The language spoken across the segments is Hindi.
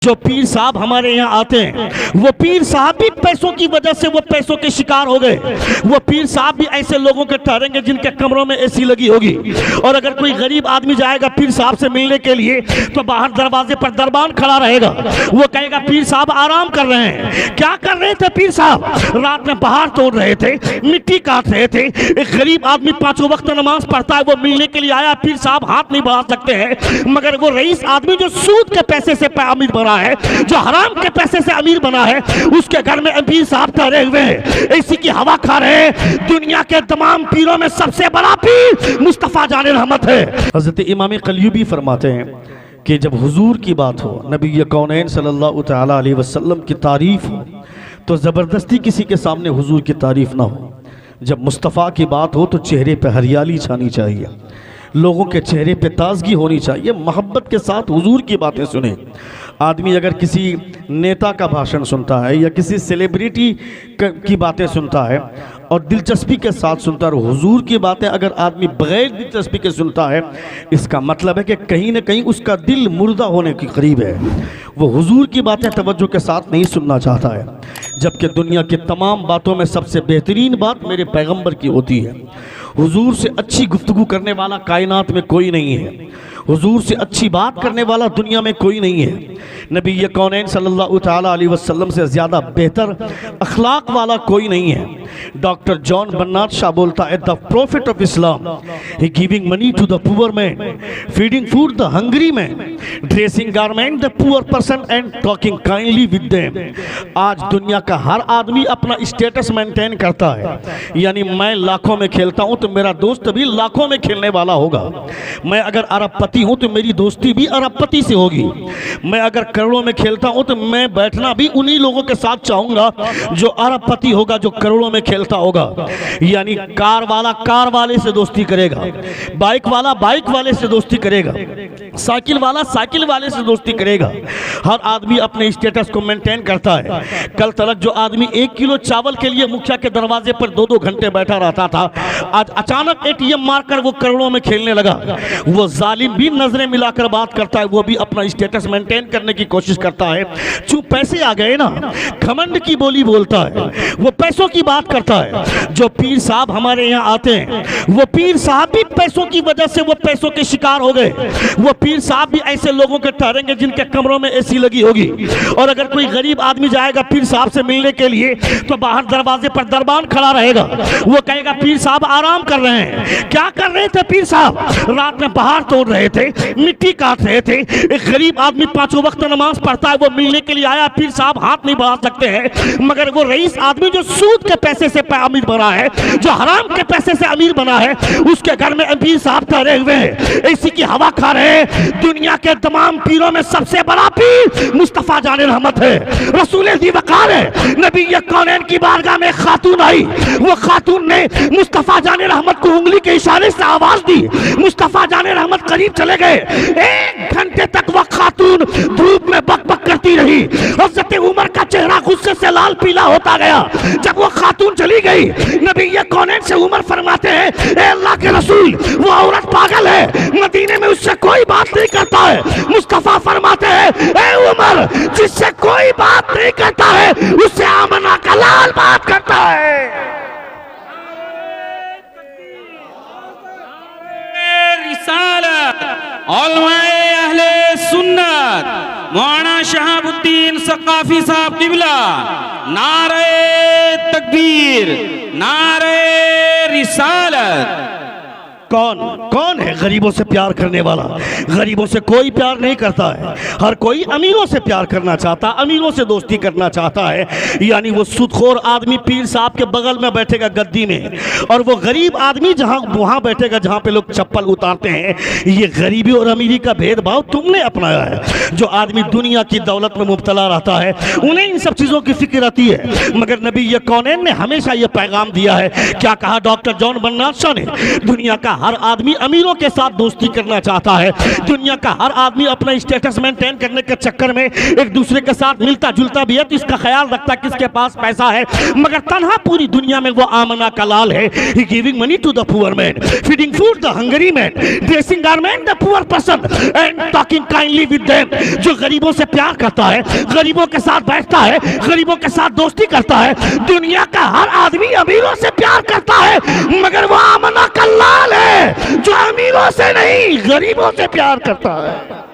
जो पीर साहब हमारे यहाँ आते हैं वो पीर साहब भी पैसों की वजह से वो पैसों के शिकार हो गए। वो पीर साहब भी ऐसे लोगों के ठहरेंगे जिनके कमरों में एसी लगी होगी। और अगर कोई गरीब आदमी जाएगा पीर साहब से मिलने के लिए तो बाहर दरवाजे पर दरबान खड़ा रहेगा। वो कहेगा पीर साहब आराम कर रहे हैं। क्या कर रहे थे पीर साहब? रात में पहाड़ तोड़ रहे थे, मिट्टी काट रहे थे। एक गरीब आदमी 5 वक्त नमाज पढ़ता है, वो मिलने के लिए आया। पीर साहब हाथ नहीं बढ़ा सकते हैं, मगर वो रईस आदमी जो सूद के पैसे से अमीर बना है, जो हराम के पैसे से अमीर बना है, उसके घर में पीर साहब ठहरे हुए हैं, इसी की हवा खा रहे हैं। दुनिया के तमाम पीरों में सबसे बड़ा पीर मुस्तफा जाने रहमत है। हजरत इमाम कलयुबी फरमाते हैं कि जब हुजूर की बात हो, नबी कौनैन सल्लल्लाहु तआला अलैहि वसल्लम की तारीफ हो, तो ज़बरदस्ती किसी के सामने हुजूर की तारीफ ना हो। जब मुस्तफ़ा की बात हो तो चेहरे पे हरियाली छानी चाहिए, लोगों के चेहरे पे ताजगी होनी चाहिए, मोहब्बत के साथ हुजूर की बातें सुने। आदमी अगर किसी नेता का भाषण सुनता है या किसी सेलिब्रिटी की बातें सुनता है और दिलचस्पी के साथ सुनता है, और हुजूर की बातें अगर आदमी बगैर दिलचस्पी के सुनता है, इसका मतलब है कि कहीं ना कहीं उसका दिल मुर्दा होने के करीब है। वो हुजूर की बातें तवज्जो के साथ नहीं सुनना चाहता है। जबकि दुनिया की तमाम बातों में सबसे बेहतरीन बात मेरे पैगंबर की होती है। हुजूर से अच्छी गुफ्तगू करने वाला कायनात में कोई नहीं है, हुजूर से अच्छी बात करने वाला दुनिया में कोई नहीं है। नबी कौनैन सल्लल्लाहु तआला अलैहि वसल्लम से ज़्यादा बेहतर अखलाक वाला कोई नहीं है। डॉक्टर जॉन बन्नाट शाह बोलता है, the prophet of Islam he giving money to the poor man, feeding food the hungry man, dressing garment the poor person and talking kindly with them. आज दुनिया का हर आदमी अपना स्टेटस मेंटेन करता है, यानी मैं लाखों में खेलता हूं तो मेरा दोस्त भी लाखों में खेलने वाला होगा। मैं अगर अरबपति हूं तो मेरी दोस्ती भी अरबपति से होगी। मैं अगर करोड़ों में खेलता हूं तो मैं बैठना भी उन्हीं लोगों के साथ चाहूंगा जो अरबपति होगा, जो करोड़ों में खेलता होगा। यानी कार वाला कार वाले से दोस्ती करेगा, बाइक वाला बाइक वाले से दोस्ती करेगा, साइकिल वाला साइकिल वाले से दोस्ती करेगा। हर आदमी अपने स्टेटस को मेंटेन करता है। कल तक जो आदमी 1 किलो चावल के लिए मुखिया के दरवाजे पर 2-2 घंटे बैठा रहता था, आज अचानक एटीएम मारकर वो करोड़ों में खेलने लगा। वो जालिम भी नजरें मिलाकर बात करता है, वो भी अपना स्टेटस मेंटेन करने की कोशिश करता है। चूं पैसे आ गए ना, घमंड की बोली बोलता है, वो पैसों की बात करता है। जो पीर साहब हमारे यहाँ आते हैं वो पीर साहब भी पैसों की वजह से वो पैसों के शिकार हो गए। वो पीर साहब भी ऐसे लोगों के ठहरेंगे जिनके कमरों में एसी लगी होगी। और अगर कोई गरीब आदमी जाएगा पीर साहब से मिलने के लिए तो बाहर दरवाजे पर दरबान खड़ा रहेगा। वो कहेगा पीर साहब आराम कर रहे हैं। क्या कर रहे थे पीर साहब? रात में पहाड़ तोड़ रहे थे, मिट्टी काट रहे थे। एक गरीब आदमी 5 वक्त नमाज पढ़ता है, वो मिलने के लिए आया। पीर साहब हाथ नहीं बढ़ा सकते हैं, मगर वो रईस आदमी जो सूद के पैसे से अमीर बना है, जो हराम के पैसे से अमीर बना है, उसके घर में पीर साहब ठहरे हुए हैं, इसी की हवा खा रहे हैं। दुनिया के तमाम पीरों में सबसे बड़ा पीर मुस्तफा जाने रहमत है, रसूल दी वकार है। नबी कौनैन की बारगाह में खातून आई, वो खातून ने मुस्तफा जाने रहमत को उंगली के इशारे से आवाज दी। मुस्तफा जाने रहमत करीब चले गए। 1 घंटे तक वह खातून धूप में बक बक करती रही। हज़रत उमर का चेहरा गुस्से से लाल पीला होता गया। जब वो खातून चली गई, नबी कौनैन से उमर फरमाते हैं, ए अल्लाह के रसूल, वो औरत पागल है, मदीने में उससे कोई बात नहीं करता है। मुस्तफा फरमाते हैं, ए उमर, जिससे कोई बात नहीं करता है उससे आमना का लाल बात करता है। उलमाए अहले सुन्नत मौलाना शहाबुद्दीन सकाफी साहब किबला, नारे तकबीर, नारे रिसालत। कौन है गरीबों से प्यार करने वाला? गरीबों से कोई प्यार नहीं करता है। हर कोई अमीरों से प्यार करना चाहता, अमीरों से दोस्ती करना चाहता है। यानी वो सुदखोर आदमी पीर साहब के बगल में बैठेगा गद्दी में, और वो गरीब आदमी वहां बैठेगा जहां पे लोग चप्पल उतारते हैं। ये गरीबी और अमीरी का भेदभाव तुमने अपनाया है। जो आदमी दुनिया की दौलत में मुब्तला रहता है उन्हें इन सब चीजों की फिक्र रहती है, मगर नबी कौनैन ने हमेशा ये पैगाम दिया है। क्या कहा डॉक्टर जॉन बन्नाट शाह ने? दुनिया का हर आदमी अमीरों के साथ दोस्ती करना चाहता है। दुनिया का हर आदमी अपना स्टेटस मेंटेन करने के चक्कर में एक दूसरे के साथ मिलता जुलता भी है तो इसका ख्याल रखता है किसके पास पैसा है, मगर तन्हा पूरी दुनिया में वो आमना का लाल है। He giving money to the poor man, feeding food the hungry man, dressing garment the poor person and talking kindly with them। जो गरीबों से प्यार करता है, गरीबों के साथ बैठता है, गरीबों के साथ दोस्ती करता है। दुनिया का हर आदमी अमीरों से प्यार करता है, मगर वो आमना का लाल है जो अमीरों से नहीं गरीबों से प्यार करता है।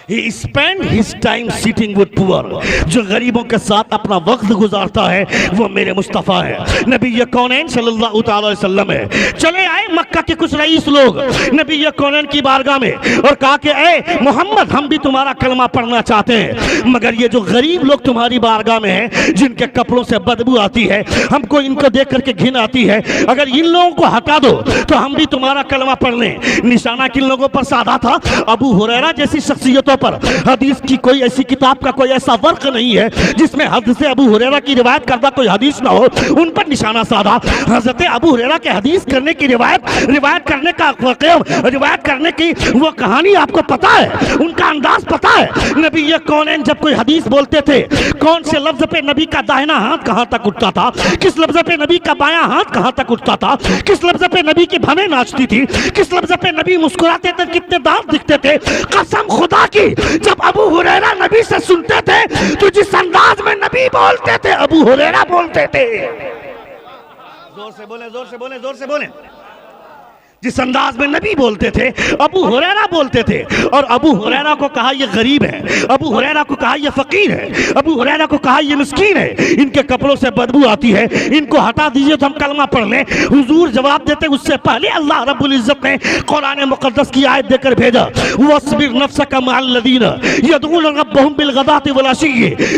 He spend his time sitting with poor। जो गरीबों के साथ अपना वक्त गुजारता है वो मेरे मुस्तफ़ा है, नबी कौनैन सल्लल्लाहु अलैहि वसल्लम है। चले आए मक्का के कुछ रईस लोग नबी कौनैन की बारगाह में और कहा कि ए मोहम्मद, हम भी तुम्हारा कलमा पढ़ना चाहते हैं, मगर ये जो गरीब लोग तुम्हारी बारगाह में हैं, जिनके कपड़ों से बदबू आती है, हमको इनको देख करके घिन आती है, अगर इन लोगों को हटा दो तो हम भी तुम्हारा कलमा पढ़ लें। निशाना किन लोगों पर साधा था? अबू हुरैरा जैसी शख्सियतों पर। हदीस की कोई ऐसी किताब का कोई ऐसा वर्क नहीं है जिसमें हद से अबू हुरैरा की रिवायत करता कोई हदीस ना हो, उन पर निशाना साधा। हजरत अबू हुरैरा के हदीस करने की रिवायत करने का रिवायत करने की वो कहानी आपको पता है, उनका अंदाज पता है। नबी कौनैन जब कोई हदीस बोलते थे, कौन से लफ्ज पे नबी का दाहिना हाथ कहां तक उठता था, किस लफ्ज पे नबी का बायां हाथ कहां तक उठता था, किस लफ्ज पे नबी की भवें नाचती थी, किस लफ्ज पे नबी मुस्कुराते थे, कितने दांत दिखते थे। कसम खुदा की जब अबू हुरैरा नबी से सुनते थे तो जिस अंदाज में नबी बोलते थे अबू हुरैरा बोलते थे। जोर से बोले, जोर से बोले, जोर से बोले। जिस अंदाज में नबी बोलते थे अबू हुरैरा बोलते थे। और अबू हुरैरा को कहा ये गरीब है, अबू हुरैरा को कहा ये फकीर है, अबू हुरैरा को कहा ये मिस्कीन है, इनके कपड़ों से बदबू आती है, इनको हटा दीजिए तो हम कलमा पढ़ लें। हुजूर जवाब देते उससे पहले अल्लाह रब्बुल इज्जत ने कुरान मुक़द्दस की आयत देकर भेजा, वस्बिर नफ्सका मअल्लज़ीना यदऊना रब्बहुम बिलगदाति वल अशी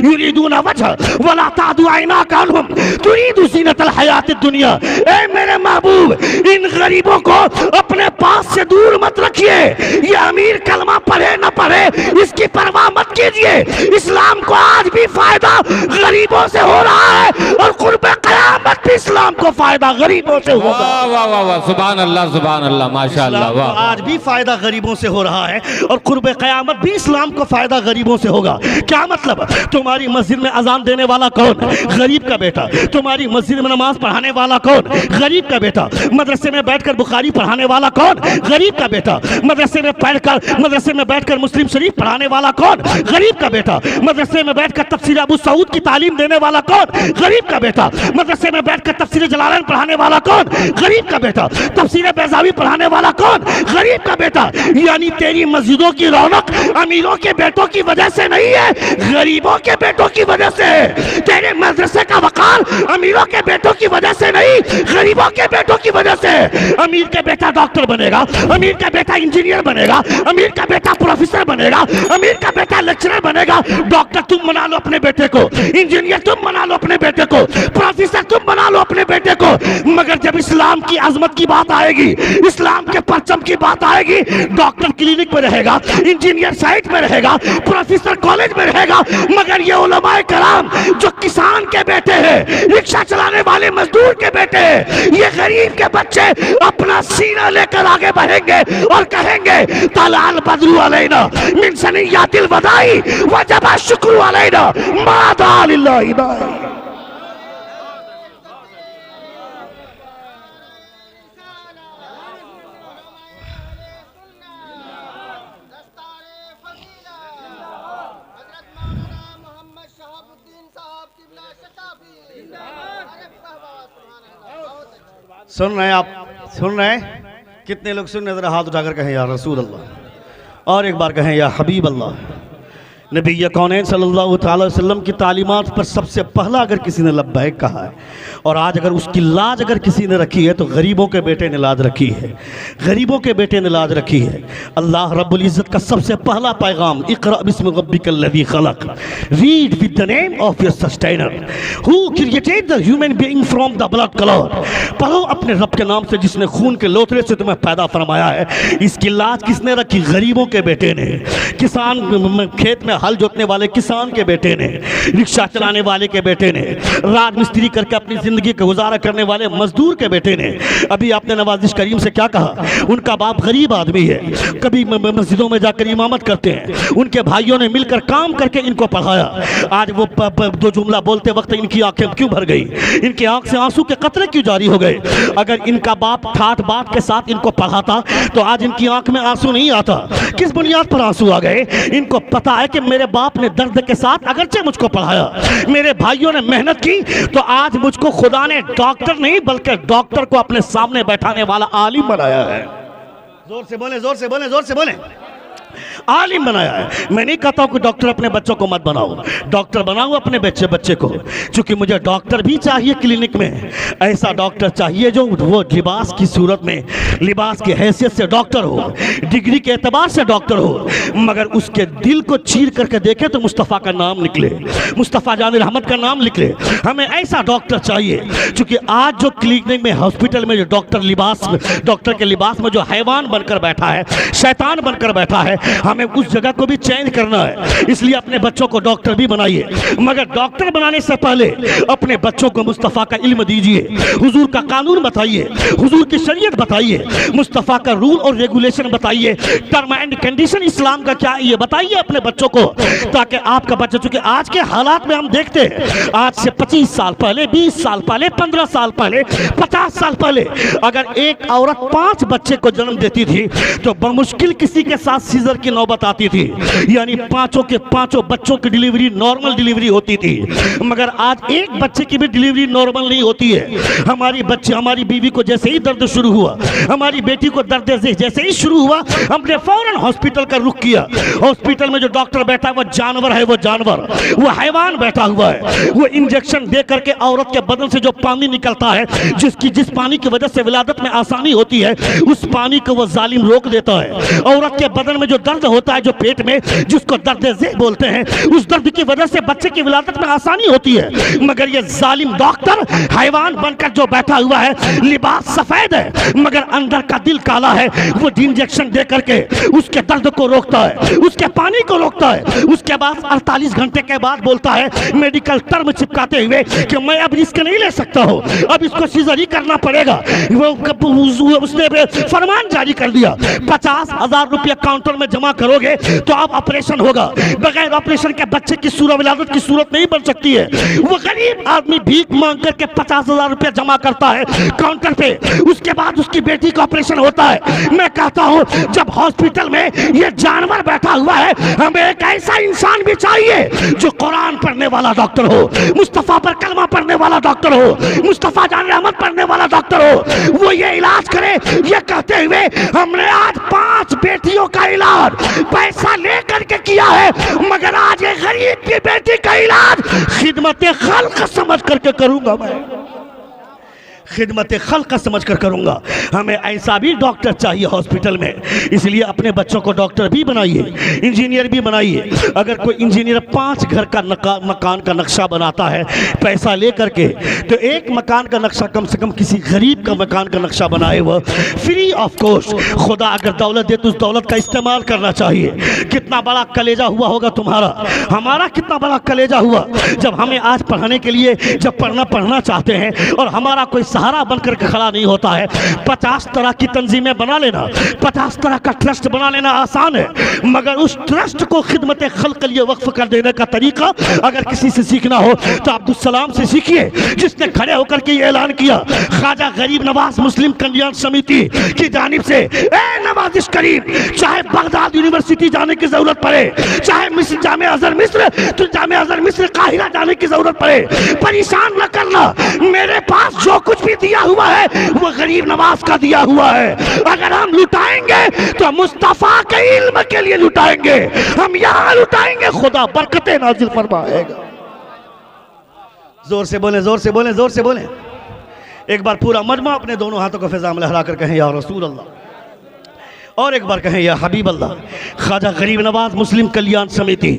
युरीदूना वजह वला तादु ऐनाका अन्हुम तुरीदु ज़ीनतल हयातिद दुनिया। ए मेरे महबूब, इन गरीबों को अपने पास से दूर मत रखिए। ये अमीर कलमा पढ़े न पढ़े इसकी परवाह मत कीजिए। इस्लाम को आज भी फायदा गरीबों से हो रहा है और कुर्बे क़यामत भी इस्लाम को फायदा गरीबों से होगा। वाह वाह वाह, सुभान अल्लाह, सुभान अल्लाह, माशाअल्लाह। वाह, आज भी फायदा गरीबों से हो रहा है और कुर्बे क़यामत भी इस्लाम को फायदा गरीबों से होगा। क्या मतलब? तुम्हारी मस्जिद में अजान देने वाला कौन? गरीब का बेटा। तुम्हारी मस्जिद में नमाज पढ़ाने वाला कौन? गरीब का बेटा। मदरसे में बैठकर बुखारी पढ़ाने वाला कौन? गरीब का बेटा। मदरसे में बैठकर मुस्लिम शरीफ पढ़ाने वाला कौन? गरीब का बेटा। मदरसे में बैठकर तफसीर अबू सऊद की तालीम देने वाला कौन? गरीब का बेटा। मदरसे में बैठकर तफसीर जलालैन पढ़ाने वाला कौन? गरीब का बेटा। तफसीर बैज़ावी पढ़ाने वाला कौन? गरीब का बेटा। यानी तेरी मस्जिदों की रौनक अमीरों के बेटों की वजह से नहीं है, गरीबों के बेटों की वजह से है। तेरे मदरसे का वकार अमीरों के बेटों की वजह से नहीं, गरीबों के बेटों की वजह से है। अमीर के बेटा डॉक्टर बनेगा, अमीर का बेटा इंजीनियर बनेगा, अमीर का बेटा प्रोफेसर बनेगा, अमीर का बेटा लेक्चरर बनेगा। डॉक्टर तुम बना लो अपने बेटे को, इंजीनियर तुम बना लो अपने बेटे को, प्रोफेसर तुम बना लो अपने बेटे को, मगर जब इस्लाम की अजमत की बात आएगी, इस्लाम के परचम की बात आएगी, डॉक्टर क्लिनिक में रहेगा, इंजीनियर साइट में रहेगा, प्रोफेसर कॉलेज में रहेगा, मगर ये उलमाए कराम जो किसान के बेटे हैं, रिक्शा चलाने वाले मजदूर के बेटे हैं, ये गरीब के बच्चे अपना सीना लेकर आगे बढ़ेंगे और कहेंगे तलाल बदरू अलैना मिन सनियातिल वदाई वजब शुक्र अलैना मादा लिल्लाहि दाई। सुन रहे हैं आप? सुन रहे हैं? कितने लोग सुन रहे? जरा हाथ उठाकर कहें या रसूल अल्लाह, और एक बार कहें या हबीब अल्लाह। नबी कौनैन सल्लल्लाहु अलैहि वसल्लम की तालीमात पर सबसे पहला अगर किसी ने लब्बैक कहा है, और आज अगर उसकी लाज अगर किसी ने रखी है तो गरीबों के बेटे ने लाज रखी है, गरीबों के बेटे ने लाज रखी है। अल्लाह रब्बुल इज़्ज़त का सबसे पहला पैगाम, इक़रा बिस्मि रब्बिकल लज़ी खलक़, read with the name of your sustainer who created the human being from the blood colour. पढ़ो अपने रब के नाम से जिसने खून के लोथरे से तुम्हें पैदा फरमाया है। इसकी लाज किसने रखी? गरीबों के बेटे ने। किसान खेत में हल जोतने वाले किसान के बेटे ने, रिक्शा चलाने वाले के बेटे ने, राज मिस्त्री करके अपनी जिंदगी का गुजारा करने वाले मजदूर के बेटे ने। अभी आपने नवाजिश करीम से क्या कहा? उनका बाप गरीब आदमी है, कभी मस्जिदों में जाकर इमामत करते हैं, उनके भाइयों ने मिलकर काम करके इनको पढ़ाया। आज वो दो जुमला बोलते वक्त इनकी आंखें क्यों भर गई? इनकी आंख से आंसू के कतरे क्यों जारी हो गए? अगर इनका बाप ठाठ बात के साथ इनको पढ़ाता तो आज इनकी आंख में आंसू नहीं आता। किस बुनियाद पर आंसू आ गए? इनको पता है कि मेरे बाप ने दर्द के साथ अगरचे मुझको पढ़ाया, मेरे भाइयों ने मेहनत की, तो आज मुझको खुदा ने डॉक्टर नहीं बल्कि डॉक्टर को अपने सामने बैठाने वाला आलिम बनाया है। जोर से बोले, जोर से बोले, जोर से बोले, आलिम बनाया है। मैं नहीं कहता हूं कि डॉक्टर अपने बच्चों को मत बनाओ, डॉक्टर बनाओ अपने बच्चे को, क्योंकि मुझे डॉक्टर भी चाहिए क्लिनिक में। ऐसा डॉक्टर चाहिए जो वो लिबास की सूरत में, लिबास की हैसियत से डॉक्टर हो, डिग्री के एतबार से डॉक्टर हो, मगर उसके दिल को चीर करके देखे तो मुस्तफ़ा का नाम निकले, मुस्तफ़ा जान रहमत का नाम निकले। हमें ऐसा डॉक्टर चाहिए, क्योंकि आज जो क्लिनिक में, हॉस्पिटल में जो डॉक्टर लिबास, डॉक्टर के लिबास में जो हैवान बनकर बैठा है, शैतान बनकर बैठा है, हमें उस जगह को भी चेंज करना है। इसलिए अपने बच्चों को डॉक्टर भी बनाइए, मगर डॉक्टर बनाने से पहले अपने बच्चों को मुस्तफ़ा का इल्म दीजिए, हुजूर का कानून बताइए, हुजूर की शरीयत बताइए, मुस्तफ़ा का रूल और रेगुलेशन बताइए, टर्म एंड कंडीशन इस्लाम का क्या है ये बताइए अपने बच्चों को, ताकि आपका बच्चा, चूंकि आज के हालात में हम देखते हैं, आज से 25 साल पहले, 20 साल पहले, 15 साल पहले, 50 साल पहले अगर एक औरत 5 बच्चे को जन्म देती थी तो बमुश्किल किसी के साथ सीजर की नौबत आती थी, यानी 5 के 5 बच्चों की डिलीवरी नॉर्मल डिलीवरी होती थी। मगर आज एक बच्चे की भी डिलीवरी नॉर्मल नहीं होती है। हमारी बीवी को जैसे ही दर्द शुरू हुआ, हमारी बेटी को दर्द जैसे ही शुरू हुआ, हमने फौरन हॉस्पिटल का रुख किया। हॉस्पिटल में जो डॉक्टर बैठा है वो जानवर है, वो जानवर, वो हैवान बैठा हुआ है। वो इंजेक्शन दे करके औरत के बदन से जो पानी निकलता है, जिस पानी की वजह से विलादत में आसानी होती है, उस पानी को वो जालिम रोक देता है। औरत के बदन में जो दर्द होता है, जो पेट में, जिसको दर्द ज़े बोलते हैं, उस दर्द की वजह से बच्चे की विलादत में आसानी होती है। मगर ये जालिम डॉक्टर हैवान बनकर जो बैठा हुआ है, लिबास सफेद है मगर अंदर का दिल काला है, वो इंजेक्शन दे करके उसके दर्द को रोकता है, उसके पानी को रोकता है। उसके बाद 48 घंटे के बाद बोलता है, मेडिकल टर्म चिपकाते हुए, कि मैं अब रिस्क नहीं ले सकता हूँ, अब इसको सीजर ही करना पड़ेगा। उसने फरमान जारी कर दिया, 50,000 रुपया काउंटर में जमा करोगे तो अब ऑपरेशन होगा, बगैर ऑपरेशन के बच्चे की सूरत विलादत की सूरत नहीं बन सकती है। वो गरीब आदमी भीख मांग करके 50,000 रुपया जमा करता है काउंटर पे, उसके बाद उसकी बेटी का ऑपरेशन होता है। मैं कहता हूँ जब हॉस्पिटल में ये जानवर बैठा हुआ है, हमें एक ऐसा इंसान भी चाहिए जो कुरान पढ़ने वाला डॉक्टर हो, मुस्तफा पर कलमा पढ़ने वाला डॉक्टर हो, मुस्तफा जान रहमत पढ़ने वाला डॉक्टर हो। वो ये इलाज करे, ये कहते हुए हमने आज 5 बेटियों का इलाज पैसा लेकर के किया है, मगर आज एक गरीब की बेटी का इलाज खिदमत खल्क समझ करके करूंगा, मैं खिदमत खल्क समझ कर करूंगा। हमें ऐसा भी डॉक्टर चाहिए हॉस्पिटल में। इसलिए अपने बच्चों को डॉक्टर भी बनाइए, इंजीनियर भी बनाइए। अगर कोई इंजीनियर 5 घर का मकान का नक्शा बनाता है पैसा ले करके, तो एक मकान का नक्शा कम से कम किसी गरीब का मकान का नक्शा बनाए, वह फ्री ऑफ कॉस्ट। खुदा अगर दौलत दे तो उस दौलत का इस्तेमाल करना चाहिए। कितना बड़ा कलेजा हुआ होगा तुम्हारा, हमारा कितना बड़ा कलेजा हुआ जब हमें आज पढ़ाने के लिए, जब पढ़ना चाहते हैं और हमारा कोई सहारा बनकर के खड़ा नहीं होता है। 50 तरह की तंजीमें बना लेना, 50 तरह का ट्रस्ट बना लेना आसान है, मगर उस ट्रस्ट को खिदमत खल्क के लिए वक्फ कर देने का तरीका अगर किसी से सीखना हो तो अब्दुल सलाम से सीखिए, जिसने खड़े होकर के ये ऐलान किया, ख्वाजा गरीब नवाज मुस्लिम कल्याण समिति की जानिब से, ए नवाजिश करीम, चाहे बगदाद यूनिवर्सिटी जाने की जरूरत पड़े, चाहे मिस्र जामे अजहर मिस्र, तो जामे अजहर मिस्र काहिरा जाने की जरूरत पड़े, परेशान न करना। मेरे पास जो कुछ भी दिया हुआ है वो गरीब नवाज का दिया हुआ है। अगर हम लुटाएंगे तो मुस्तफा के इल्म के लिए लुटाएंगे, हम यहां लुटाएंगे, खुदा बरकतें नाजिल फरमाएगा। जोर से बोले, जोर से बोले, जोर से बोले। एक बार पूरा मजमा अपने दोनों हाथों को फिजा में लहरा कर कहें, या रसूल अल्लाह। और एक बार कहें या हबीब अल्लाह। ख्वाजा गरीब नवाज मुस्लिम कल्याण समिति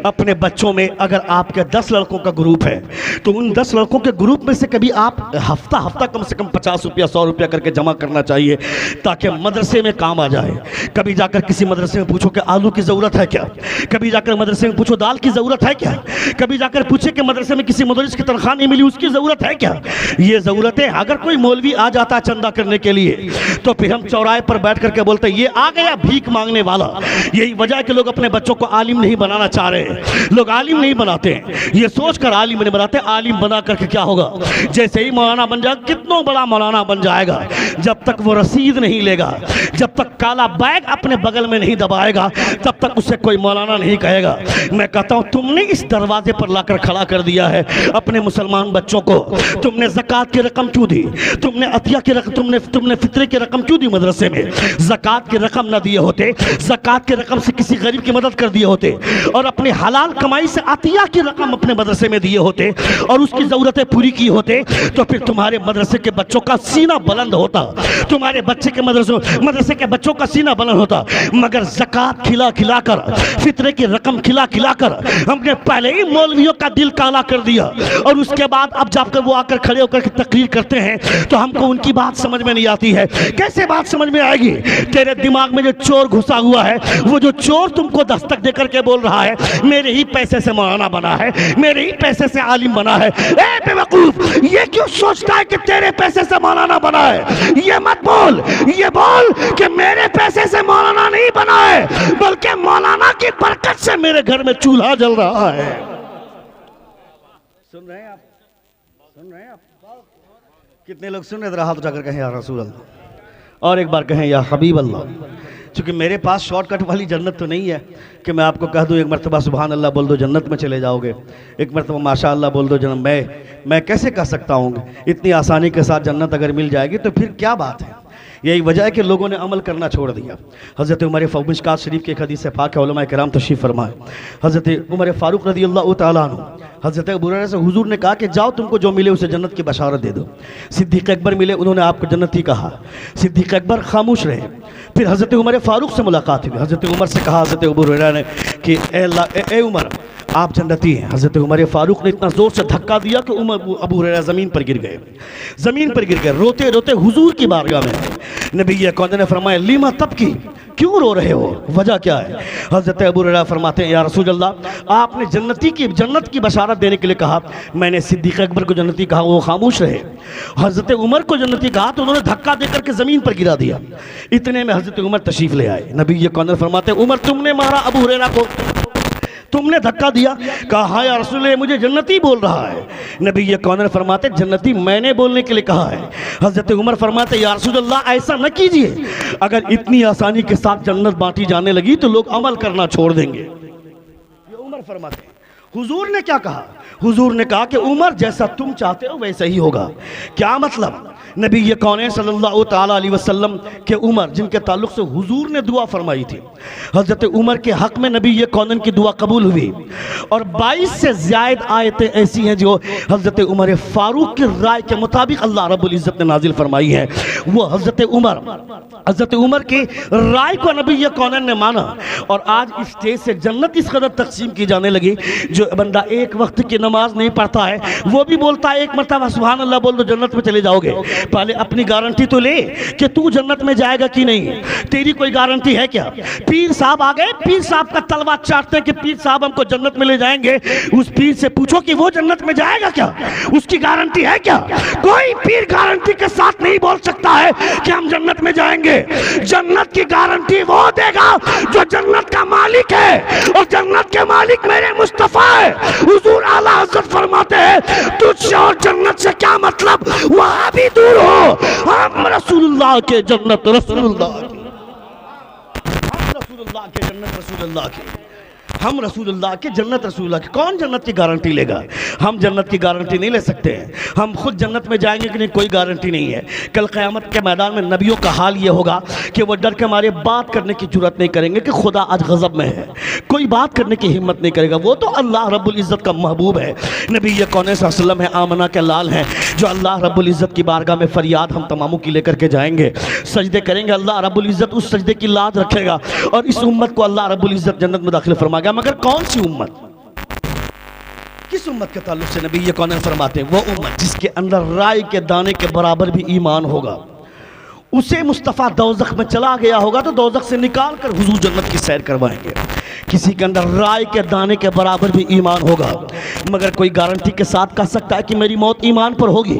अपने बच्चों में, अगर आपके 10 लड़कों का ग्रुप है तो उन 10 लड़कों के ग्रुप में से कभी आप हफ्ता कम से कम 50 रुपया 100 रुपया करके जमा करना चाहिए, ताकि मदरसे में काम आ जाए। कभी जाकर किसी मदरसे में पूछो कि आलू की ज़रूरत है क्या, कभी जाकर मदरसे में पूछो दाल की ज़रूरत है क्या, कभी जाकर पूछे कि मदरसे में किसी मुदरिस की तनख्वाह नहीं मिली उसकी ज़रूरत है क्या। ये ज़रूरतें, अगर कोई मौलवी आ जाता है चंदा करने के लिए तो फिर हम चौराहे पर बैठ करके बोलते ये आ गया भीख मांगने वाला। यही वजह है कि लोग अपने बच्चों को आलिम नहीं बनाना चाह रहे। लोग आलिम नहीं बनाते, ये सोचकर आलिम नहीं बनाते। आलिम बना करके क्या होगा, जैसे ही मौलाना बन जाएगा, कितना बड़ा मौलाना बन जाएगा, जब तक वो रसीद नहीं लेगा, जब तक काला बैग अपने बगल में नहीं दबाएगा, तब तक उसे कोई मौलाना नहीं कहेगा। मैं कहता हूँ तुमने इस दरवाजे पर लाकर खड़ा कर दिया है अपने मुसलमान बच्चों को। तुमने ज़कात की रकम क्यों दी, तुमने अतिया की रकम, तुमने फितरे की रकम क्यों दी मदरसे में। ज़कात की रकम न दिए होते, ज़कात की रकम से किसी गरीब की मदद कर दिए होते और अपनी हलाल कमाई से अतिया की रकम अपने मदरसे में दिए होते और उसकी ज़रूरतें पूरी की होते, तो फिर तुम्हारे मदरसे के बच्चों का सीना बुलंद होता, तुम्हारे बच्चे के मदरसे के बच्चों का सीना बुलंद होता। मगर ज़कात खिला खिलाकर, फितरे की रकम खिला खिलाकर हमने पहले ही मौलवियों का दिल काला कर दिया और उसके बाद अब जाकर वो आकर खड़े होकर तकरीर करते हैं तो हमको उनकी बात समझ में नहीं आती है। कैसे बात समझ में आएगी, तेरे दिमाग में जो चोर घुसा हुआ है, वो जो चोर तुमको दस्तक देकर के बोल रहा है मेरे ही पैसे से मौलाना बना है, मेरे ही पैसे से आलिम बना है। ए बेवकूफ, ये क्यों सोचता है कि तेरे पैसे से मौलाना बना है। ये मत बोल, ये बोल कि मेरे पैसे से मौलाना नहीं बना है, बल्कि मौलाना की बरकत से मेरे घर में चूल्हा जल रहा है। सुन रहे हैं आप, सुन रहे हैं आप, कितने लोग सुन रहे, हाथ उठाकर कहें या रसूल अल्लाह। और एक बार कहें या हबीब अल्लाह। क्योंकि मेरे पास शॉर्टकट वाली जन्नत तो नहीं है कि मैं आपको कह दूं एक मरतबा सुभान अल्लाह बोल दो जन्नत में चले जाओगे, एक मरतबा माशा अल्लाह बोल दो जन्नत में। मैं कैसे कह सकता हूँ इतनी आसानी के साथ जन्नत अगर मिल जाएगी तो फिर क्या बात है। यही वजह है कि लोगों ने अमल करना छोड़ दिया। हज़रत उमर फारूक मिशकात शरीफ के एक हदीस से पाक है, उलमा किराम तशरीफ़ फरमाए। हज़रत उमर फारूक रज़ी अल्लाह तआला अन्हु हज़रत अबू हुरैरा से हुजूर ने कहा कि जाओ तुमको जो मिले उसे जन्नत की बशारत दे दो। सिद्दीक़ अकबर मिले, उन्होंने आपको जन्नती कहा। सिद्दीक़ अकबर खामोश रहे। फिर हज़रत उमर फारूक से मुलाकात हुई। हज़रत उमर से कहा हज़रत अबू हुरैरा ने कि ए उमर आप जन्नती हैं। हज़रत उमर फारूक ने इतना ज़ोर से धक्का दिया कि अबू हुरैरा ज़मीन पर गिर गए, ज़मीन पर गिर गए रोते रोते हुजूर की बारगाह में। नबी कौन ने फरमाया लीमा तब की, क्यों रो रहे हो, वजह क्या है। हज़रत अबू हुरैरा फरमाते हैं या रसूल अल्लाह आपने जन्नत की बशारत देने के लिए कहा, मैंने सिद्दीक़ अकबर को जन्नती कहा, वो खामोश रहे। हज़रत उमर को जन्नती कहा तो उन्होंने धक्का देकर के ज़मीन पर गिरा दिया। इतने में हज़रत उमर तशरीफ़ ले आए। नबी कौन फरमाते उमर तुमने मारा अबू हुरैरा को, तुमने धक्का दिया। कहा हाँ या रसूल अल्लाह मुझे जन्नती बोल रहा है। नबी ये कौन फरमाते जन्नती मैंने बोलने के लिए कहा है। हज़रत उमर फरमाते या रसूल अल्लाह ऐसा न कीजिए, अगर इतनी आसानी के साथ जन्नत बांटी जाने लगी तो लोग अमल करना छोड़ देंगे। ये उमर फरमाते। हुजूर ने क्या कहा, हुजूर ने कहा कि उमर जैसा तुम चाहते हो वैसा ही होगा। क्या मतलब, नबी ये कौन सल्लल्लाहु ताला अलैहि वसल्लम के उमर जिनके ताल्लुक़ से हुजूर ने दुआ फरमाई थी, हज़रत उमर के हक़ में नबी ये कौन की दुआ कबूल हुई। और 22 से ज़्यादा आयतें ऐसी हैं जो हज़रत उमर फ़ारूक की राय के मुताबिक अल्लाह रब्बुल इज़्ज़त ने नाजिल फरमाई है। वो हज़रत उमर की राय को नबी ये कौन ने माना और आज इस स्टेज से जन्नत इस कदर तकसीम की जाने लगी। जो बंदा एक वक्त की नमाज नहीं पढ़ता है वो भी बोलता है एक मरतबा सुभान अल्लाह बोल दो जन्नत में चले जाओगे। पहले अपनी गारंटी तो ले कि तू जन्नत में जाएगा कि नहीं, तेरी कोई गारंटी है क्या। पीर साहब आ गए, पीर साहब का तलवा चाटते हैं कि पीर साहब हमको जन्नत में ले जाएंगे। उस पीर से पूछो कि वो जन्नत में जाएगा क्या, उसकी गारंटी है क्या। कोई पीर गारंटी के साथ नहीं बोल सकता है कि हम जन्नत में जाएंगे। जन्नत की गारंटी वो देगा जो जन्नत का मालिक है और जन्नत के मालिक मेरे मुस्तफा है। हुजूर आला हज़रत फरमाते हैं तुझसे और जन्नत से क्या मतलब, वहां भी दूर हो। हम रसूलुल्लाह के जन्नत रसूलुल्लाह की, हम रसूलुल्लाह के जन्नत रसूलुल्लाह की, हम रसूलुल्लाह के जन्नत रसूलुल्लाह की। कौन जन्नत की गारंटी लेगा, हम जन्नत की गारंटी नहीं ले सकते हैं। हम खुद जन्नत में जाएंगे कि नहीं कोई गारंटी नहीं है। कल क़यामत के मैदान में नबियों का हाल ये होगा कि वो डर के मारे बात करने की जुर्रत नहीं करेंगे कि खुदा आज गज़ब में है, कोई बात करने की हिम्मत नहीं करेगा। वो तो अल्लाह रब्बुल इज़्ज़त का महबूब है, नबी ये कौन सल्लल्लाहु अलैहि वसल्लम है, आमना के लाल हैं, जो अल्लाह रब्बुल इज़्ज़त की बारगाह में फरियाद हम तमामों की लेकर के जाएंगे, सजदे करेंगे, अल्लाह रब्बुल इज़्ज़त उस सजदे की लाज रखेगा और इस उम्मत को अल्लाह रब्बुल इज़्ज़त जन्नत में दाखिल फरमाएगा। मगर कौन सी उम्मत, किस उम्मत के ताल्लुक से नबी ये कौन फरमाते हैं? वो उम्मत जिसके अंदर राई के दाने के बराबर भी ईमान होगा। उसे मुस्तफ़ा दोज़ख में चला गया होगा तो दोज़ख से निकाल कर हुजूर जन्नत की सैर करवाएंगे। किसी के अंदर राय के दाने के बराबर भी ईमान होगा, मगर कोई गारंटी के साथ कह सकता है कि मेरी मौत ईमान पर होगी?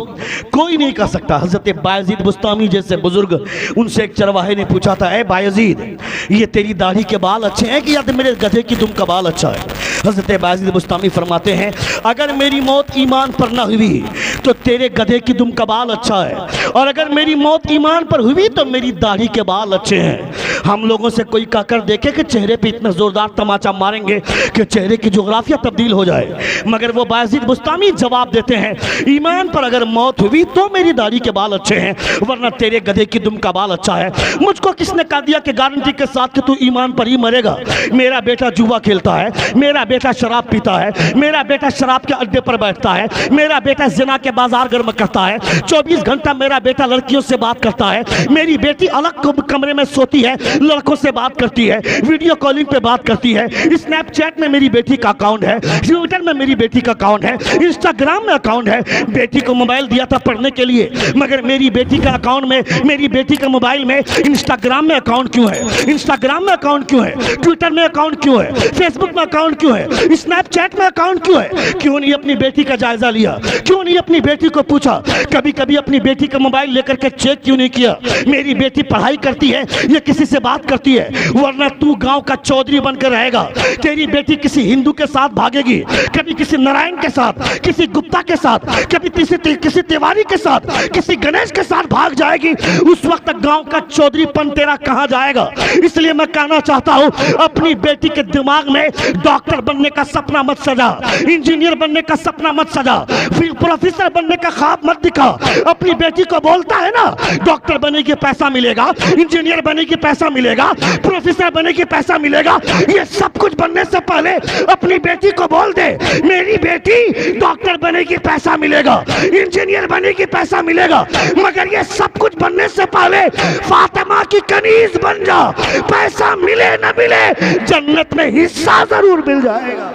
कोई नहीं कह सकता। हज़रत बायज़ीद बुस्तामी जैसे बुजुर्ग, उनसे एक चरवाहे ने पूछा था, ए बायज़ीद, ये तेरी दाढ़ी के बाल अच्छे हैं कि या मेरे गधे की दुम का बाल अच्छा है? हज़रत बायज़ीद बुस्तामी फरमाते हैं, अगर मेरी मौत ईमान पर ना हुई तो तेरे गधे की दुम का बाल अच्छा है, और अगर मेरी मौत ईमान पर हुई तो मेरी दाढ़ी के बाल अच्छे हैं। हम लोगों से कोई कहकर देखे कि चेहरे पे इतना जोरदार तमाचा मारेंगे कि चेहरे की जोग्राफिया तब्दील हो जाए, मगर वो बायज़ीद बुस्तामी जवाब देते हैं, ईमान पर अगर मौत हुई तो मेरी दाढ़ी के बाल अच्छे हैं, वरना तेरे गधे की दुम का बाल अच्छा है। मुझको किसने कह दिया कि गारंटी के साथ कि तू ईमान पर ही मरेगा? मेरा बेटा जुआ खेलता है, मेरा बेटा शराब पीता है, मेरा बेटा शराब के अड्डे पर बैठता है, मेरा बेटा ज़िना के बाजार गर्म करता है, 24 घंटा मेरा बेटा लड़कियों से बात करता है, मेरी बेटी अलग कमरे में सोती है, लड़कों से बात करती है, वीडियो कॉलिंग पे बात करती है, स्नैपचैट में मेरी बेटी का अकाउंट है, ट्विटर में मेरी बेटी का अकाउंट है, इंस्टाग्राम में अकाउंट है। बेटी को मोबाइल दिया था पढ़ने के लिए, मगर मेरी बेटी का अकाउंट में, मेरी बेटी का मोबाइल में इंस्टाग्राम में अकाउंट क्यों है? इंस्टाग्राम में अकाउंट क्यों है? ट्विटर में अकाउंट क्यों है? फेसबुक में अकाउंट क्यों है? स्नैपचैट में अकाउंट क्यों है? क्यों नहीं अपनी बेटी का जायजा लिया? क्यों नहीं अपनी बेटी को पूछा? कभी कभी अपनी बेटी का मोबाइल लेकर के चेक क्यों नहीं किया? मेरी बेटी पढ़ाई करती है या किसी से बात करती है? वरना तू गांव का चौधरी बनकर रहेगा, तेरी बेटी किसी हिंदू के साथ भागेगी, कभी किसी नारायण के साथ, किसी गुप्ता के साथ, कभी किसी तिवारी के साथ, किसी गणेश के साथ भाग जाएगी। उस वक्त गांव का चौधरीपन तेरा कहां जाएगा? इसलिए मैं कहना चाहता हूं, अपनी बेटी के दिमाग में डॉक्टर बनने का सपना मत सजा, इंजीनियर बनने का सपना मत सजा, फिर प्रोफेसर बनने का ख्वाब मत दिखा। अपनी बेटी को बोलता है ना, डॉक्टर बनेगी पैसा मिलेगा, इंजीनियर बनेगी पैसा मिलेगा, प्रोफेसर बनेगी पैसा मिलेगा। ये सब कुछ बनने से पहले अपनी बेटी को बोल दे, मेरी बेटी डॉक्टर बनेगी पैसा मिलेगा, इंजीनियर बनेगी पैसा मिलेगा, मगर ये सब कुछ बनने से पहले फातिमा की कनीज बन जा। पैसा मिले न मिले, जन्नत में हिस्सा जरूर मिल जाएगा।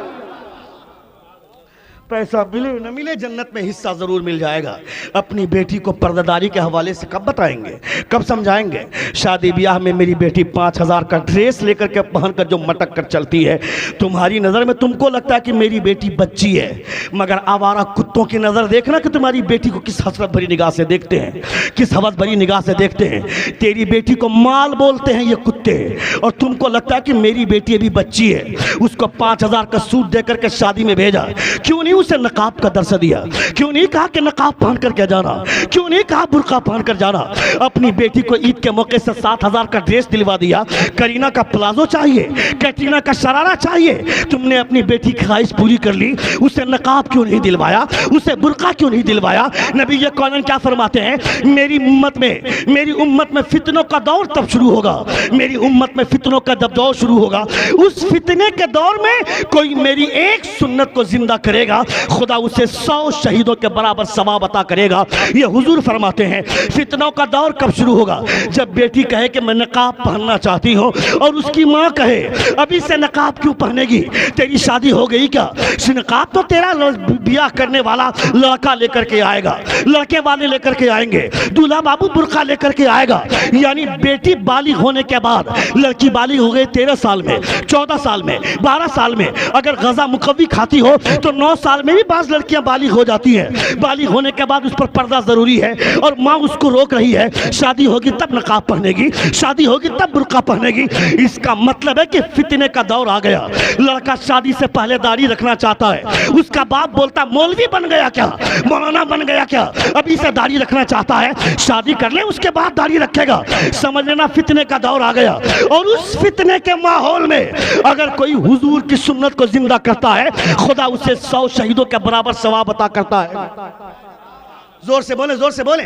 पैसा मिले न मिले, जन्नत में हिस्सा जरूर मिल जाएगा। अपनी बेटी को पर्दादारी के हवाले से कब बताएंगे, कब समझाएंगे? शादी ब्याह में मेरी बेटी 5000 का ड्रेस लेकर के पहनकर जो मटक कर चलती है, तुम्हारी नज़र में तुमको लगता है कि मेरी बेटी बच्ची है, मगर आवारा कुत्तों की नज़र देखना कि तुम्हारी बेटी को किस हसरत भरी निगाह से देखते हैं, किस हवस भरी निगाह से देखते हैं। तेरी बेटी को माल बोलते हैं ये कुत्ते, और तुमको लगता है कि मेरी बेटी अभी बच्ची है। उसको 5000 का सूट देकर के शादी में भेजा, क्यों नहीं उसे नकाब का दर्श दिया? क्यों नहीं कहा कि नकाब पहन कर क्या जाना? क्यों नहीं कहा बुर्का पहन कर जाना? अपनी बेटी को ईद के मौके से 7000 का ड्रेस दिलवा दिया। करीना का प्लाजो चाहिए, कैटरीना का शरारा चाहिए। तुमने अपनी बेटी की ख्वाहिश पूरी कर ली, उसे नकाब क्यों नहीं दिलवाया? उसे बुर्का क्यों नहीं दिलवाया? नबी ये कौन क्या फरमाते हैं, मेरी उम्मत में फितनों का दौर तब शुरू होगा, मेरी उम्मत में फितनों का जब दौर शुरू होगा, उस फितने के दौर में कोई मेरी एक सुन्नत को जिंदा करेगा, खुदा उसे 100 शहीदों के बराबर सवाब अता करेगा। ये हुजूर फरमाते हैं। फितनों का दौर कब शुरू होगा? जब बेटी कहे कि मैं नकाब पहनना चाहती हूँ, और उसकी माँ कहे अभी से नकाब क्यों पहनेगी, तेरी शादी हो गई क्या? नकाब तो तेरा ब्याह करने वाला लड़का लेकर के आएगा, लड़के वाले लेकर के आएंगे, दूल्हा बाबू बुर्का लेकर के आएगा। यानी बेटी बालिग होने के बाद, लड़की बालिग हो गई 13 साल में, 14 साल में, 12 साल में, अगर गजा मुकव्वी खाती हो तो 9 साल में भी बाज लड़कियां बालिग हो जाती हैं। बालिग होने के बाद उस पर पर्दा जरूरी है, और माँ उसको रोक रही है, शादी होगी तब नकाब पहनेगी, शादी होगी तब बुर्का पहनेगी। इसका मतलब है कि फितने का दौर आ गया। लड़का शादी से पहले दाढ़ी रखना चाहता है, उसका बाप बोलता मौलवी बन गया क्या, मौलाना बन गया क्या, अभी से दाढ़ी रखना चाहता है, शादी कर ले उसके बाद दाढ़ी रखेगा। समझ लेना फितने का दौर आ गया। और उस फितने के माहौल में अगर कोई हुजूर की सुन्नत को जिंदा करता है, खुदा उसे 100 शहीदों के बराबर सवाब अता करता है। जोर से बोले, जोर से बोले।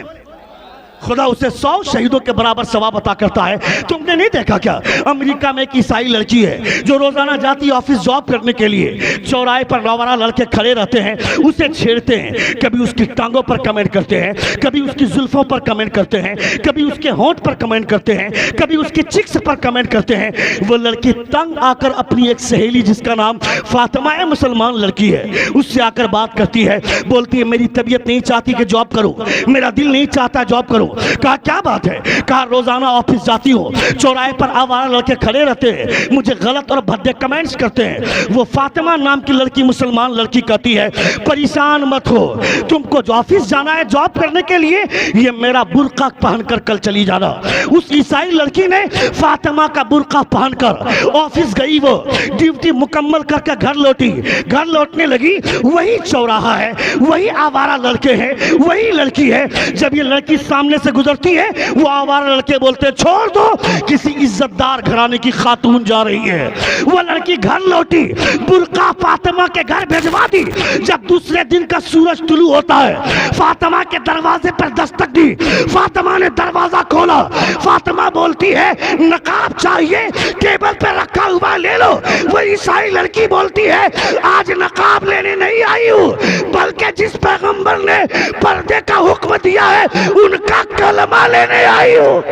खुदा उसे 100 शहीदों के बराबर सवाब अता करता है। तुमने नहीं देखा क्या, अमेरिका में एक ईसाई लड़की है जो रोजाना जाती है ऑफिस जॉब करने के लिए, चौराहे पर नौवारा लड़के खड़े रहते हैं, उसे छेड़ते हैं, कभी उसकी टांगों पर कमेंट करते हैं, कभी उसकी जुल्फों पर कमेंट करते हैं, कभी उसके होंठ पर कमेंट करते हैं, कभी उसके चिक्स पर कमेंट करते हैं। वो लड़की तंग आकर अपनी एक सहेली जिसका नाम फातिमा है, मुसलमान लड़की है, उससे आकर बात करती है, बोलती है मेरी तबीयत नहीं चाहती कि जॉब करूं, मेरा दिल नहीं चाहता जॉब करूं। कहा क्या बात है, कहा रोजाना ऑफिस जाती हूँ, चौराहे पर आवारा लड़के खड़े रहते हैं, मुझे गलत और भद्दे कमेंट्स करते हैं। वो फातिमा नाम की लड़की, मुसलमान लड़की कहती है परेशान मत हो, तुमको जो ऑफिस जाना है जॉब करने के लिए, ये मेरा बुर्का पहनकर कल चली जाना। उस ईसाई लड़की ने फातिमा का बुर्का पहनकर ऑफिस गई, वो ड्यूटी मुकम्मल करके घर लौटी। घर लौटने लगी, वही चौराहा है, वही आवारा लड़के हैं, वही लड़की है। जब ये लड़की सामने से गुजरती है, वो आवारा लड़के बोलते हैं छोड़ दो, किसी इज्जतदार घराने की खातून जा रही है। वो लड़की घर लौटी, बुर्का फातिमा के घर भिजवा दी। जब दूसरे दिन का सूरज तुलू होता है, फातिमा के दरवाजे पर दस्तक दी, फातिमा ने दरवाजा खोला, फातिमा बोलती है नकाब चाहिए, टेबल पे रखा हुआ ले लो। वो ईसाई लड़की बोलती है आज नकाब लेने नहीं आई हूँ, बल्कि जिस पैगंबर ने पर्दे का हुक्म दिया है उनका कलमा लेने आई हूँ।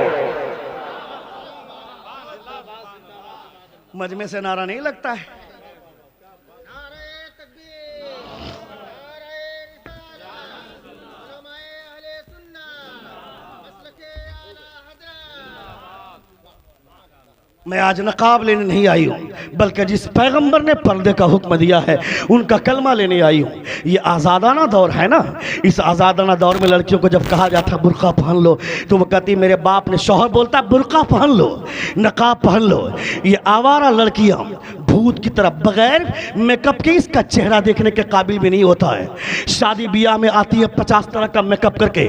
मजमे से नारा नहीं लगता है। मैं आज नकाब लेने नहीं आई हूँ, बल्कि जिस पैगंबर ने पर्दे का हुक्म दिया है उनका कलमा लेने आई हूँ। ये आज़ादाना दौर है ना, इस आज़ादाना दौर में लड़कियों को जब कहा जाता बुर्का पहन लो तो वो कहती मेरे बाप ने, शौहर बोलता बुर्का पहन लो, नकाब पहन लो। ये आवारा लड़कियाँ भूत की तरह बगैर मेकअप के इसका चेहरा देखने के काबिल भी नहीं होता है। शादी ब्याह में आती है 50 तरह का मेकअप करके,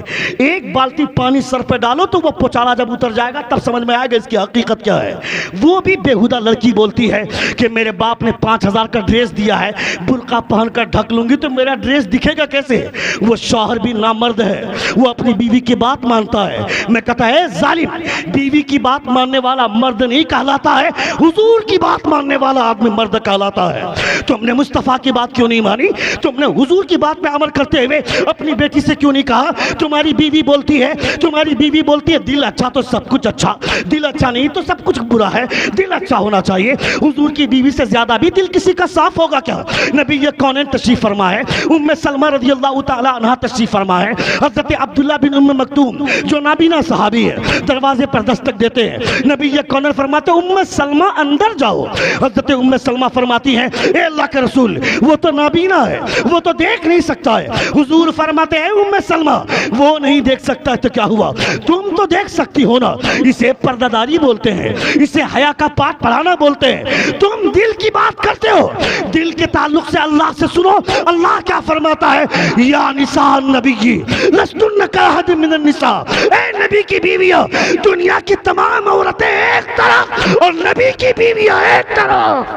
एक बाल्टी पानी सर पे डालो तो वो पोचाड़ा जब उतर जाएगा तब समझ में आएगा इसकी हकीकत क्या है। वो भी बेहुदा लड़की बोलती है कि मेरे बाप ने 5000 का ड्रेस दिया है, बुर्का पहनकर ढक लूंगी तो मेरा ड्रेस दिखेगा कैसे। वो शौहर भी नामर्द है, वो अपनी बीवी की बात मानता है। मैं कहता है जालिम, बीवी की बात मानने वाला मर्द नहीं कहलाता है, हुजूर की बात मानने वाला आदमी मर्द कहलाता है। तुमने मुस्तफ़ा की बात क्यों नहीं मानी, तुमने हुजूर की बात पे अमल करते हुए अपनी बेटी से क्यों नहीं कहा। तुम्हारी बीवी बोलती है दिल अच्छा तो सब कुछ अच्छा, दिल अच्छा नहीं तो सब कुछ बुरा है, दिल अच्छा होना चाहिए। हुजूर की बीवी से ज्यादा भी दिल किसी का साफ होगा क्या। नबी ये कौन तशरीफ फरमा है, उम्मे सलमा रज़ियल्लाहु ताला अन्हा तशरीफ फरमा है। हज़रत अब्दुल्ला बिन उम्मे मक्तूम जो नाबीना सहाबी है, दरवाजे पर दस्तक देते हैं। नबी ये कौन फरमाते उम्मे सलमा अंदर जाओ। हज़रत उम्मे सलमा फरमाती है ए अल्लाह के रसूल वो तो नाबीना है, वो तो देख नहीं सकता है। हुजूर फरमाते हैं उम्मे सलमा वो नहीं देख सकता है तो क्या हुआ, तुम तो देख सकती हो ना। इसे पर्दादारी बोलते हैं, इसे हया का पाठ पढ़ाना बोलते हैं। तुम दिल की बात करते हो, दिल के ताल्लुक से अल्लाह से सुनो। अल्लाह क्या फरमाता है, या निसा नबी की लस्तुन कहद मिनन निसा, ए नबी की बीवियां दुनिया की तमाम औरतें एक तरफ और नबी की बीवियां एक तरफ।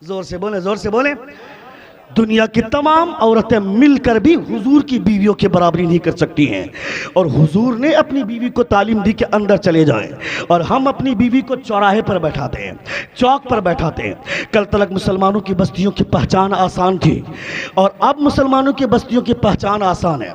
जोर से बोले, जोर से बोले। दुनिया की तमाम औरतें मिलकर भी हुजूर की बीवियों की बराबरी नहीं कर सकती हैं। और हुजूर ने अपनी बीवी को तालीम दी कि अंदर चले जाएं, और हम अपनी बीवी को चौराहे पर बैठाते हैं, चौक पर बैठाते हैं। कल तक मुसलमानों की बस्तियों की पहचान आसान थी और अब मुसलमानों की बस्तियों की पहचान आसान है।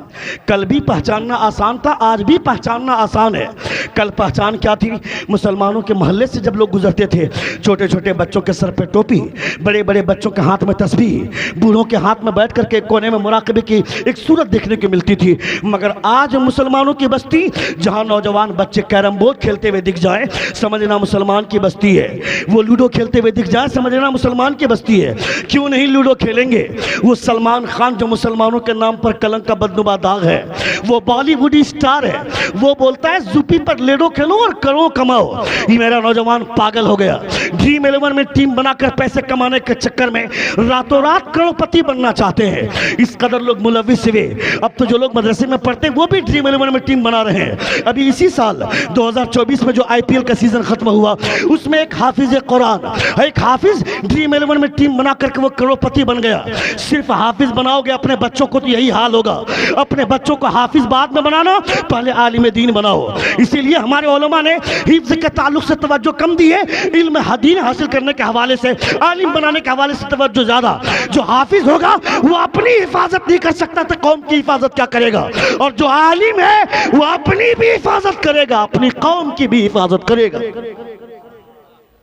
कल भी पहचानना आसान था, आज भी पहचानना आसान है। कल पहचान क्या थी, मुसलमानों के मोहल्ले से जब लोग गुजरते थे, छोटे छोटे बच्चों के सर पर टोपी, बड़े बड़े बच्चों के हाथ में तस्बीह, बूढ़ों के हाथ में बैठ करके कोने में मुराकबे की एक सूरत देखने को मिलती थी। मगर आज मुसलमानों की बस्ती जहां नौजवान बच्चे कैरम बोर्ड खेलते हुए दिख जाए समझना मुसलमान की बस्ती है, वो लूडो खेलते हुए दिख जाए समझना मुसलमान की बस्ती है। क्यों नहीं लूडो खेलेंगे, वो सलमान खान जो मुसलमानों के नाम पर कलंक का बदनुमा दाग है, वो बॉलीवुड स्टार है, वो बोलता है जुपी पर लूडो खेलो और करोड़ कमाओ। ये मेरा नौजवान पागल हो गया, ड्रीम 11 में टीम बनाकर पैसे कमाने के चक्कर में रातों रात करोड़ करोड़पति बनना चाहते हैं। इस कदर लोग मुलविस हुए। अब तो जो लोग मदरसे में पढ़ते हैं वो भी ड्रीम 11 में टीम बना रहे हैं। अभी इसी साल 2024 में जो IPL का सीजन खत्म हुआ उसमें एक हाफिज कुरान, एक हाफिज ड्रीम 11 में टीम बना करके वो करोड़पति बन गया। सिर्फ हाफिज बनाओगे अपने बच्चों को तो यही हाल होगा। अपने बच्चों को हाफिज बाद में बनाना, पहले आलिम दीन बनाओ। इसीलिए हमारे उलमा ने हिफ्ज़ के ताल्लुक से तवज्जो कम दी है, इल्म हदीन हासिल करने के हवाले से, आलिम बनाने के हवाले से तवज्जो ज्यादा। जो हाफिज होगा वो अपनी हिफाजत नहीं कर सकता तो कौम की हिफाजत क्या करेगा? और जो आलिम है वो अपनी भी हिफाजत करेगा, अपनी कौम की भी हिफाजत करेगा।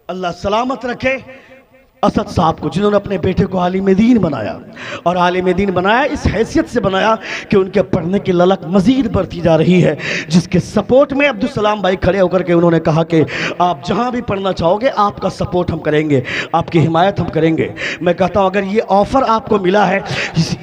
अल्लाह सलामत रखे असद साहब को, जिन्होंने अपने बेटे को आलिम दीन बनाया। और आलिम दीन बनाया इस हैसियत से बनाया कि उनके पढ़ने की ललक मज़ीद बढ़ती जा रही है, जिसके सपोर्ट में अब्दुल सलाम भाई खड़े होकर के उन्होंने कहा कि आप जहां भी पढ़ना चाहोगे आपका सपोर्ट हम करेंगे, आपकी हिमायत हम करेंगे। मैं कहता हूं अगर ये ऑफ़र आपको मिला है,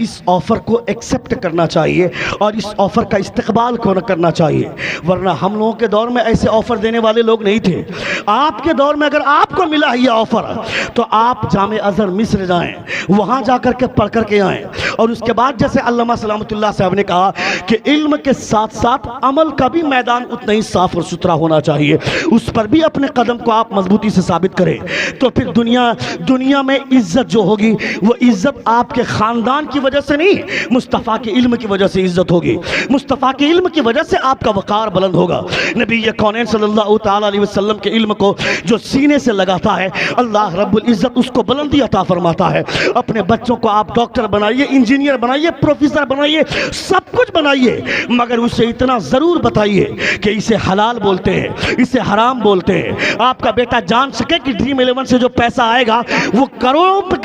इस ऑफ़र को एक्सेप्ट करना चाहिए और इस ऑफ़र का इस्तकबाल करना चाहिए, वरना हम लोगों के दौर में ऐसे ऑफ़र देने वाले लोग नहीं थे। आपके दौर में अगर आपको मिला है ये ऑफ़र तो आप जामे अज़हर मिस्र जाएं, वहाँ जाकर के पढ़ कर के आएँ। और उसके बाद जैसे अल्लामा सलामतुल्लाह साहब ने कहा कि इल्म के साथ साथ अमल का भी मैदान उतना ही साफ और सुथरा होना चाहिए, उस पर भी अपने कदम को आप मजबूती से साबित करें। तो फिर दुनिया में इज्जत जो होगी वो इज्जत आपके ख़ानदान की वजह से नहीं, मुस्तफ़ा के इल्म की वजह से इज्जत होगी। मुस्तफ़ा के इल्म की वजह से आपका वक़ार बुलंद होगा। नबी कौनैन सल्लल्लाहु तआला अलैहि वसल्लम के इल्म को जो सीने से लगाता है, अल्लाह रब्बुल इज़्ज़त उसको बुलंदी अता फरमाता है। अपने बच्चों को आप डॉक्टर बनाइए, इंजीनियर बनाइए, प्रोफेसर बनाइए, सब कुछ बनाइए, मगर उसे इतना ज़रूर बताइए कि इसे हलाल बोलते हैं, इसे हराम बोलते हैं। आपका बेटा जान सके कि ड्रीम 11 से जो पैसा आएगा वो करोड़ों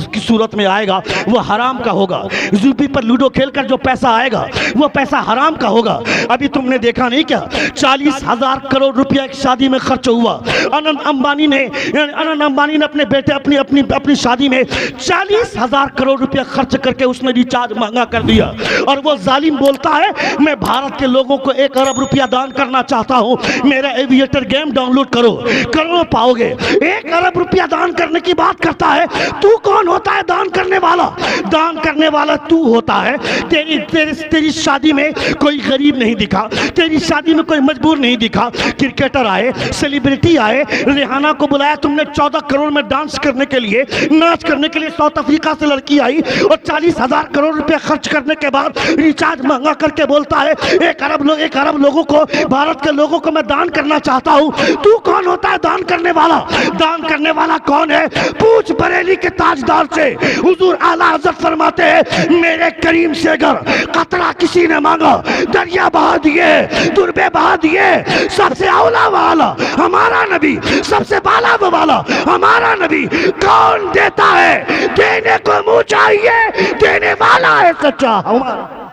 की सूरत में आएगा, वो हराम का होगा। यूपी पर लूडो खेलकर जो पैसा आएगा वो पैसा हराम का होगा। अभी तुमने देखा नहीं क्या 40,000 करोड़ रुपया एक शादी में खर्च हुआ। अनंत अंबानी ने अपने बेटे अपनी शादी में 40,000 करोड़ रुपया खर्च करके उसने रिचार्ज महंगा कर दिया। और वो जालिम बोलता है मैं भारत के लोगों को 1 अरब रुपया दान करना चाहता हूँ, मेरा एविएटर गेम डाउनलोड करो, करोड़ पाओगे। 1 अरब रुपया दान करने की बात करता है। तू कौन होता है दान करने वाला? दान करने वाला तू होता है। तेरी शादी में कोई गरीब नहीं दिखा, तेरी शादी में कोई मजबूर नहीं दिखा। क्रिकेटर आए, सेलिब्रिटी आए, रिहाना को बुलाया तुमने 14 करोड़ में डांस करने के लिए, नाच करने के लिए। साउथ अफ्रीका से लड़की आई और 40,000 करोड़ रुपए खर्च करने के बाद रिचार्ज महंगा करके बोलता है 1 अरब लोगों को, भारत के लोगों को मैं दान करना चाहता हूँ। तू कौन होता है दान करने वाला? दान करने वाला कौन है? पूछ बरेली के ताजदार से। हुजूर आला हज़रत फरमाते हैं मेरे करीम से अगर कतरा किसी ने मांगा, दरिया बहा दिए, दुर्बे बहा दिए। सबसे औला वाला हमारा नबी, सबसे बाला वाला हमारा नबी। कौन देता है? देने को मुँह चाहिए, देने वाला है सच्चा हमारा।